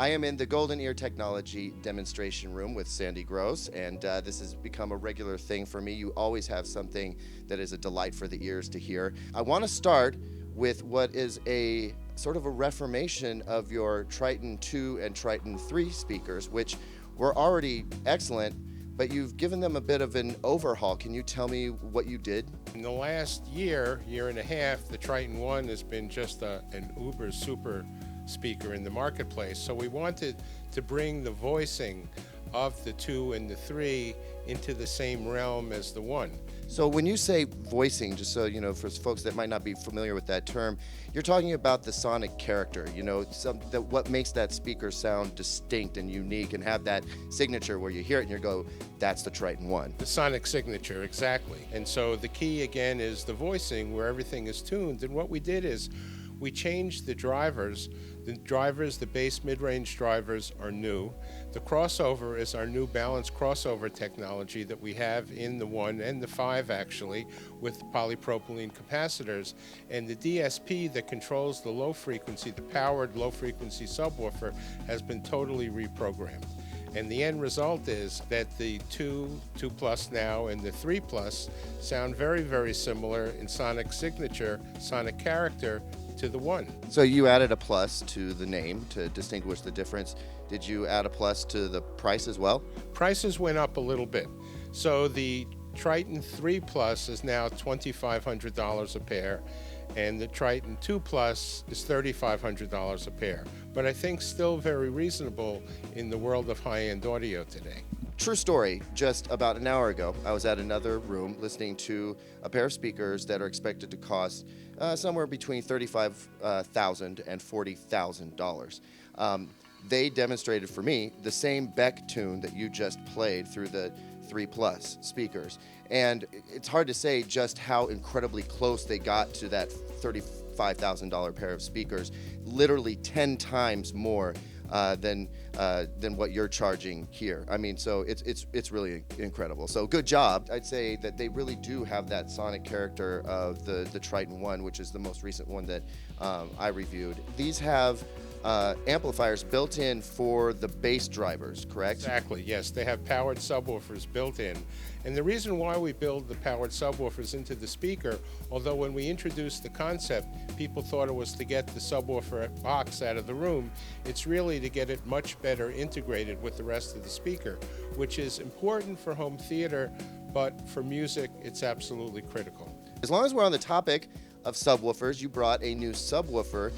I am in the Goldenear Technology demonstration room with Sandy Gross, and this has become a regular thing for me. You always have something that is a delight for the ears to hear. I want to start with what is a sort of a reformation of your Triton 2 and Triton 3 speakers, which were already excellent, but you've given them a bit of an overhaul. Can you tell me what you did? In the last year and a half, the Triton 1 has been just an uber super speaker in the marketplace. So we wanted to bring the voicing of the 2 and the 3 into the same realm as the 1. So when you say voicing, just so you know, for folks that might not be familiar with that term, you're talking about the sonic character, what makes that speaker sound distinct and unique and have that signature where you hear it and you go, that's the Triton 1. The sonic signature, exactly. And so the key again is the voicing where everything is tuned. And what we did is we changed the drivers. The bass mid-range drivers are new. The crossover is our new balanced crossover technology that we have in the 1 and the 5 actually with polypropylene capacitors. And the DSP that controls the low frequency, the powered low frequency subwoofer has been totally reprogrammed. And the end result is that the 2 Plus now, and the 3 Plus sound very, very similar in sonic signature, sonic character to the 1. So you added a plus to the name to distinguish the difference. Did you add a plus to the price as well? Prices went up a little bit. So the Triton 3 Plus is now $2,500 a pair, and the Triton 2 Plus is $3,500 a pair. But I think still very reasonable in the world of high-end audio today. True story, just about an hour ago, I was at another room listening to a pair of speakers that are expected to cost somewhere between $35,000 and $40,000. They demonstrated for me the same Beck tune that you just played through the 3 Plus speakers. And it's hard to say just how incredibly close they got to that $35,000 pair of speakers, literally 10 times more than what you're charging here. I mean, so it's really incredible. So good job. I'd say that they really do have that sonic character of the Triton 1, which is the most recent one that I reviewed. These have amplifiers built in for the bass drivers, correct? Exactly, yes. They have powered subwoofers built in. And the reason why we build the powered subwoofers into the speaker, although when we introduced the concept, people thought it was to get the subwoofer box out of the room, it's really to get it much better integrated with the rest of the speaker, which is important for home theater, but for music, it's absolutely critical. As long as we're on the topic of subwoofers, you brought a new subwoofer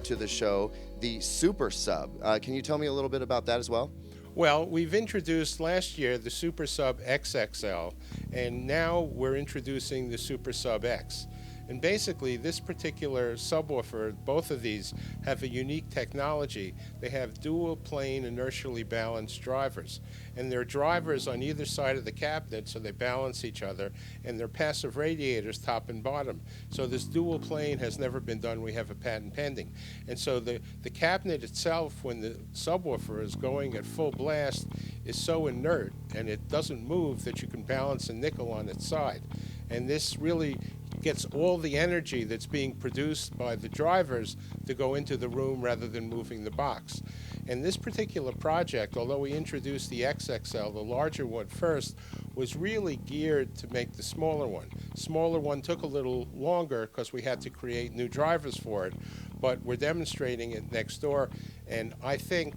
to the show, the Super Sub. Can you tell me a little bit about that as well? Well, we've introduced last year the Super Sub Xxl, and now we're introducing the Super Sub X. And basically, this particular subwoofer, both of these, have a unique technology. They have dual plane inertially balanced drivers. And they're drivers on either side of the cabinet, so they balance each other, and they're passive radiators top and bottom. So this dual plane has never been done. We have a patent pending. And so the cabinet itself, when the subwoofer is going at full blast, is so inert, and it doesn't move that you can balance a nickel on its side. And this really gets all the energy that's being produced by the drivers to go into the room rather than moving the box. And this particular project, although we introduced the XXL, the larger one first, was really geared to make the smaller one. Smaller one took a little longer because we had to create new drivers for it, but we're demonstrating it next door, and I think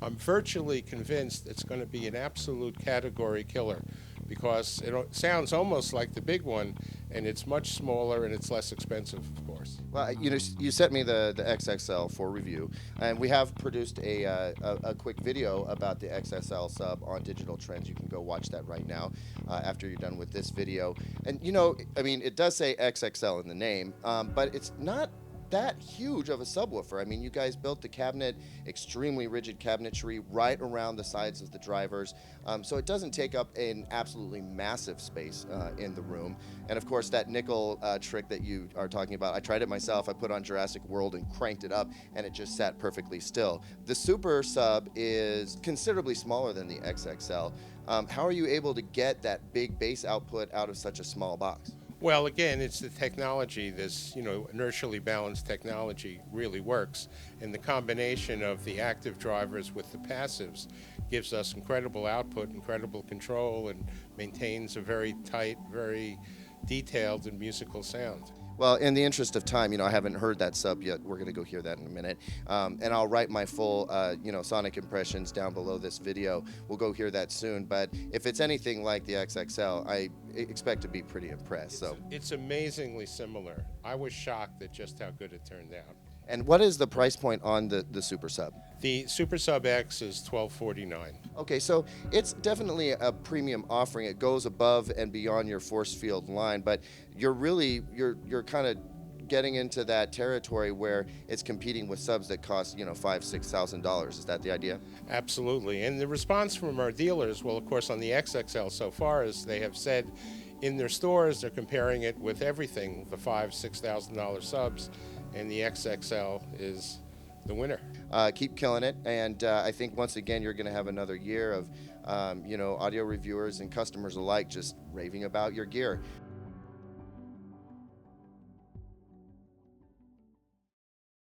I'm virtually convinced it's going to be an absolute category killer, because it sounds almost like the big one, and it's much smaller and it's less expensive, of course. Well, you sent me the XXL for review, and we have produced a quick video about the XXL sub on Digital Trends. You can go watch that right now after you're done with this video. And I mean, it does say XXL in the name, but it's not that huge of a subwoofer. I mean, you guys built the cabinet, extremely rigid cabinetry right around the sides of the drivers, so it doesn't take up an absolutely massive space in the room. And of course, that nickel trick that you are talking about, I tried it myself. I put on Jurassic World and cranked it up, and it just sat perfectly still. The Super Sub is considerably smaller than the XXL. How are you able to get that big bass output out of such a small box? Well, again, it's the technology. This, inertially balanced technology really works, and the combination of the active drivers with the passives gives us incredible output, incredible control, and maintains a very tight, very detailed and musical sound. Well, in the interest of time, I haven't heard that sub yet. We're going to go hear that in a minute. And I'll write my full, sonic impressions down below this video. We'll go hear that soon. But if it's anything like the XXL, I expect to be pretty impressed. It's amazingly similar. I was shocked at just how good it turned out. And what is the price point on the Super Sub? The Super Sub X is $1249. Okay, so it's definitely a premium offering. It goes above and beyond your force field line, but you're kind of getting into that territory where it's competing with subs that cost $5,000-$6,000. Is that the idea? Absolutely, and the response from our dealers, well, of course, on the XXL so far, is they have said in their stores they're comparing it with everything, the $5,000-$6,000 subs, and the XXL is the winner. Keep killing it, and I think once again you're going to have another year of audio reviewers and customers alike just raving about your gear.